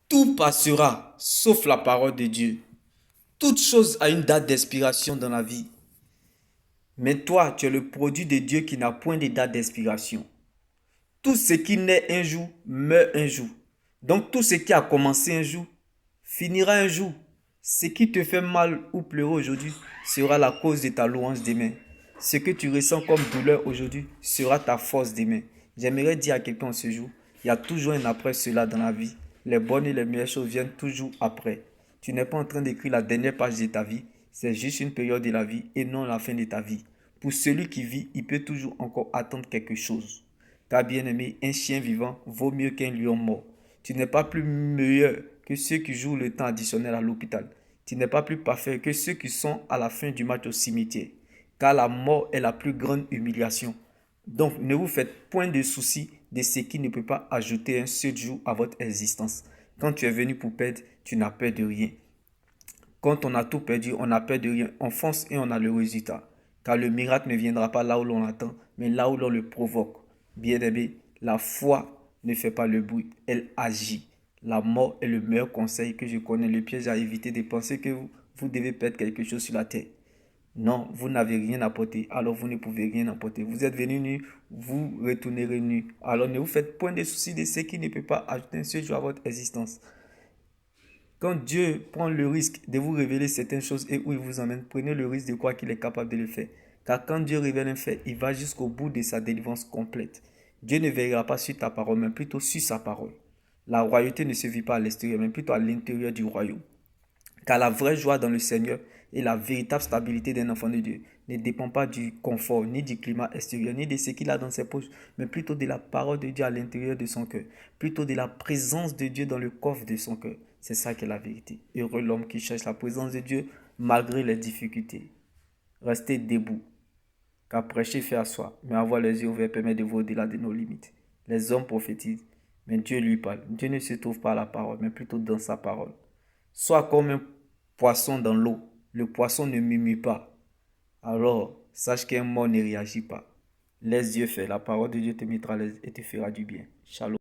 Tout passera, sauf la parole de Dieu. Toute chose a une date d'expiration dans la vie. Mais toi, tu es le produit de Dieu qui n'a point de date d'expiration. Tout ce qui naît un jour meurt un jour. Donc tout ce qui a commencé un jour finira un jour. Ce qui te fait mal ou pleurer aujourd'hui sera la cause de ta louange demain. Ce que tu ressens comme douleur aujourd'hui sera ta force demain. J'aimerais dire à quelqu'un ce jour, il y a toujours un après cela dans la vie. Les bonnes et les meilleures choses viennent toujours après. Tu n'es pas en train d'écrire la dernière page de ta vie, c'est juste une période de la vie et non la fin de ta vie. Pour celui qui vit, il peut toujours encore attendre quelque chose. Car bien aimé, un chien vivant vaut mieux qu'un lion mort. Tu n'es pas plus meilleur que ceux qui jouent le temps additionnel à l'hôpital. Tu n'es pas plus parfait que ceux qui sont à la fin du match au cimetière. Car la mort est la plus grande humiliation. Donc ne vous faites point de soucis de ce qui ne peut pas ajouter un seul jour à votre existence. Quand tu es venu pour perdre, tu n'as peur de rien. Quand on a tout perdu, on n'a peur de rien. On fonce et on a le résultat. Car le miracle ne viendra pas là où l'on attend, mais là où l'on le provoque. Bien-aimé, la foi ne fait pas le bruit, elle agit. La mort est le meilleur conseil que je connais, le piège à éviter de penser que vous devez perdre quelque chose sur la terre. Non, vous n'avez rien apporté, alors vous ne pouvez rien apporter. Vous êtes venu nu, vous retournerez nu. Alors ne vous faites point de soucis de ce qui ne peut pas ajouter un seul jour à votre existence. Quand Dieu prend le risque de vous révéler certaines choses et où il vous emmène, prenez le risque de croire qu'il est capable de le faire. Car quand Dieu révèle un fait, il va jusqu'au bout de sa délivrance complète. Dieu ne veillera pas sur ta parole, mais plutôt sur sa parole. La royauté ne se vit pas à l'extérieur, mais plutôt à l'intérieur du royaume. Car la vraie joie dans le Seigneur et la véritable stabilité d'un enfant de Dieu ne dépend pas du confort, ni du climat extérieur, ni de ce qu'il a dans ses poches, mais plutôt de la parole de Dieu à l'intérieur de son cœur, plutôt de la présence de Dieu dans le coffre de son cœur. C'est ça qui est la vérité. Heureux l'homme qui cherche la présence de Dieu malgré les difficultés. Restez debout, car prêcher fait asseoir, mais avoir les yeux ouverts permet de voir au-delà de nos limites. Les hommes prophétisent, mais Dieu lui parle. Dieu ne se trouve pas à la parole, mais plutôt dans sa parole. Sois comme un poisson dans l'eau. Le poisson ne murmure pas. Alors, sache qu'un mort ne réagit pas. Laisse Dieu faire. La parole de Dieu te mettra à l'aise et te fera du bien. Shalom.